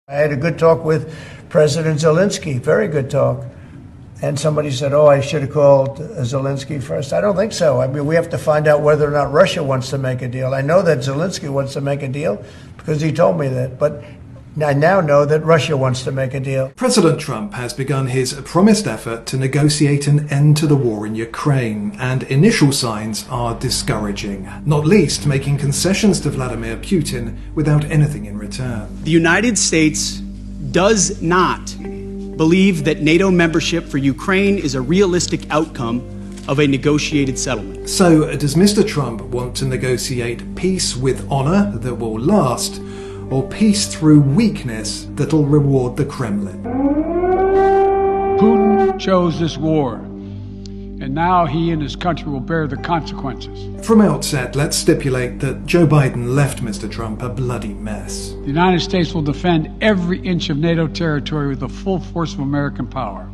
I had a good talk with President Zelensky, very good talk. And somebody said, oh, I should have called Zelensky first. I don't think so. I mean, we have to find out whether or not Russia wants to make a deal. I know that Zelensky wants to make a deal because he told me that. But I now know that Russia wants to make a deal. President Trump has begun his promised effort to negotiate an end to the war in Ukraine, and initial signs are discouraging, not least making concessions to Vladimir Putin without anything in return. The United States does not believe that NATO membership for Ukraine is a realistic outcome of a negotiated settlement. So, does Mr. Trump want to negotiate peace with honor that will last, or peace through weakness that'll reward the Kremlin? Putin chose this war, and now he and his country will bear the consequences. From outset, let's stipulate that Joe Biden left Mr. Trump a bloody mess. The United States will defend every inch of NATO territory with the full force of American power.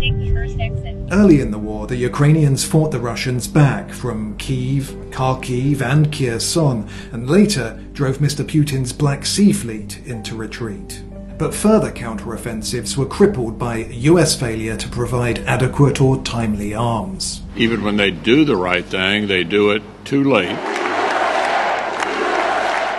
Take the first exit. Early in the war, the Ukrainians fought the Russians back from Kyiv, Kharkiv and Kherson, and later drove Mr. Putin's Black Sea Fleet into retreat. But further counteroffensives were crippled by US failure to provide adequate or timely arms. Even when they do the right thing, they do it too late.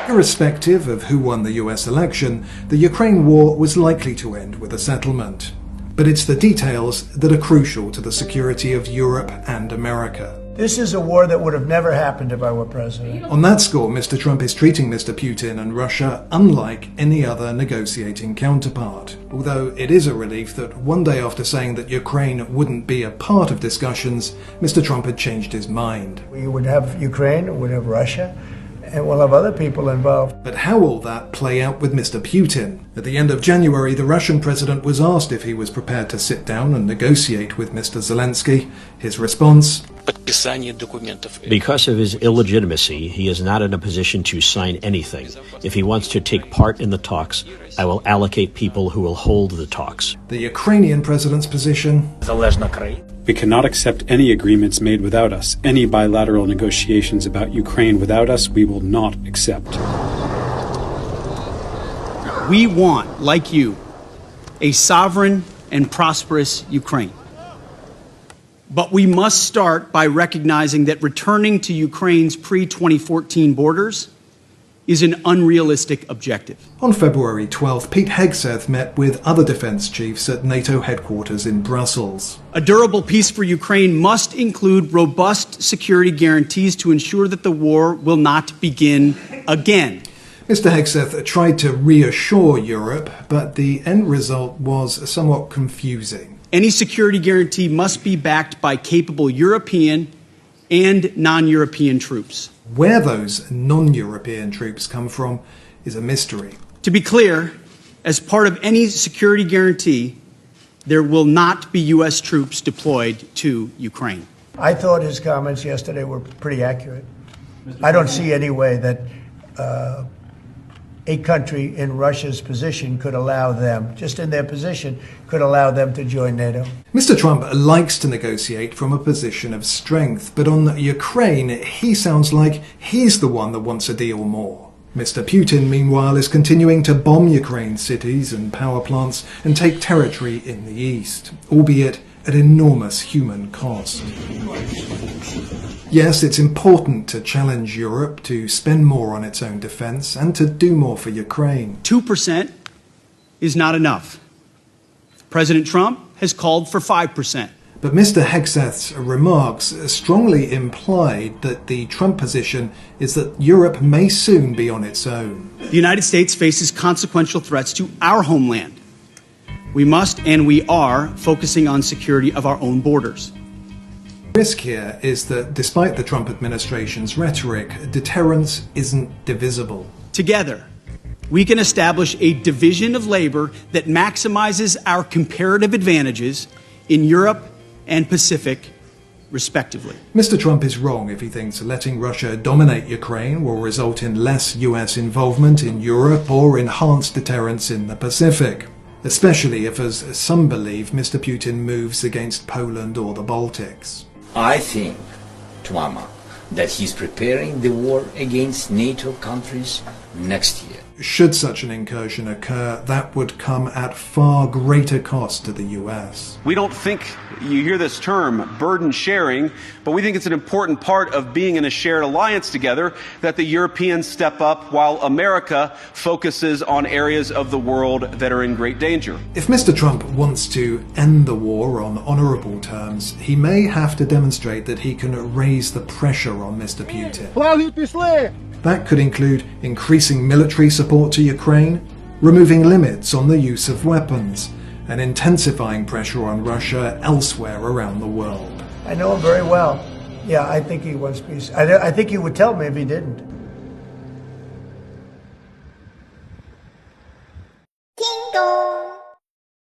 Irrespective of who won the US election, the Ukraine war was likely to end with a settlement. But it's the details that are crucial to the security of Europe and America. This is a war that would have never happened if I were president. On that score, Mr. Trump is treating Mr. Putin and Russia unlike any other negotiating counterpart. Although it is a relief that one day after saying that Ukraine wouldn't be a part of discussions, Mr. Trump had changed his mind. We would have Ukraine, we would have Russia, and we'll have other people involved. But how will that play out with Mr. Putin? At the end of January, the Russian president was asked if he was prepared to sit down and negotiate with Mr. Zelensky. His response: because of his illegitimacy, he is not in a position to sign anything. If he wants to take part in the talks, I will allocate people who will hold the talks. The Ukrainian president's position: we cannot accept any agreements made without us. Any bilateral negotiations about Ukraine without us, we will not accept. We want, like you, a sovereign and prosperous Ukraine. But we must start by recognizing that returning to Ukraine's pre-2014 borders is an unrealistic objective. On February 12th, Pete Hegseth met with other defense chiefs at NATO headquarters in Brussels. A durable peace for Ukraine must include robust security guarantees to ensure that the war will not begin again. Mr. Hegseth tried to reassure Europe, but the end result was somewhat confusing. Any security guarantee must be backed by capable European and non-European troops. Where those non-European troops come from is a mystery. To be clear, as part of any security guarantee, there will not be U.S. troops deployed to Ukraine. I thought his comments yesterday were pretty accurate. I don't see any way that a country in Russia's position could allow them, just in their position, could allow them to join NATO. Mr. Trump likes to negotiate from a position of strength, but on Ukraine, he sounds like he's the one that wants a deal more. Mr. Putin, meanwhile, is continuing to bomb Ukraine's cities and power plants and take territory in the east, albeit at enormous human cost. Yes, it's important to challenge Europe to spend more on its own defense and to do more for Ukraine. 2% is not enough. President Trump has called for 5%. But Mr. Hegseth's remarks strongly implied that the Trump position is that Europe may soon be on its own. The United States faces consequential threats to our homeland. We must and we are focusing on security of our own borders. The risk here is that despite the Trump administration's rhetoric, deterrence isn't divisible. Together, we can establish a division of labor that maximizes our comparative advantages in Europe and Pacific, respectively. Mr. Trump is wrong if he thinks letting Russia dominate Ukraine will result in less US involvement in Europe or enhanced deterrence in the Pacific, especially if, as some believe, Mr. Putin moves against Poland or the Baltics. I think, Tuama, that he's preparing the war against NATO countries next year. Should such an incursion occur, that would come at far greater cost to the US. We don't think you hear this term, burden sharing, but we think it's an important part of being in a shared alliance together that the Europeans step up while America focuses on areas of the world that are in great danger. If Mr. Trump wants to end the war on honourable terms, he may have to demonstrate that he can raise the pressure on Mr. Putin. That could include increasing military support to Ukraine, removing limits on the use of weapons, and intensifying pressure on Russia elsewhere around the world. I know him very well. Yeah, I think he wants peace. I think he would tell me if he didn't.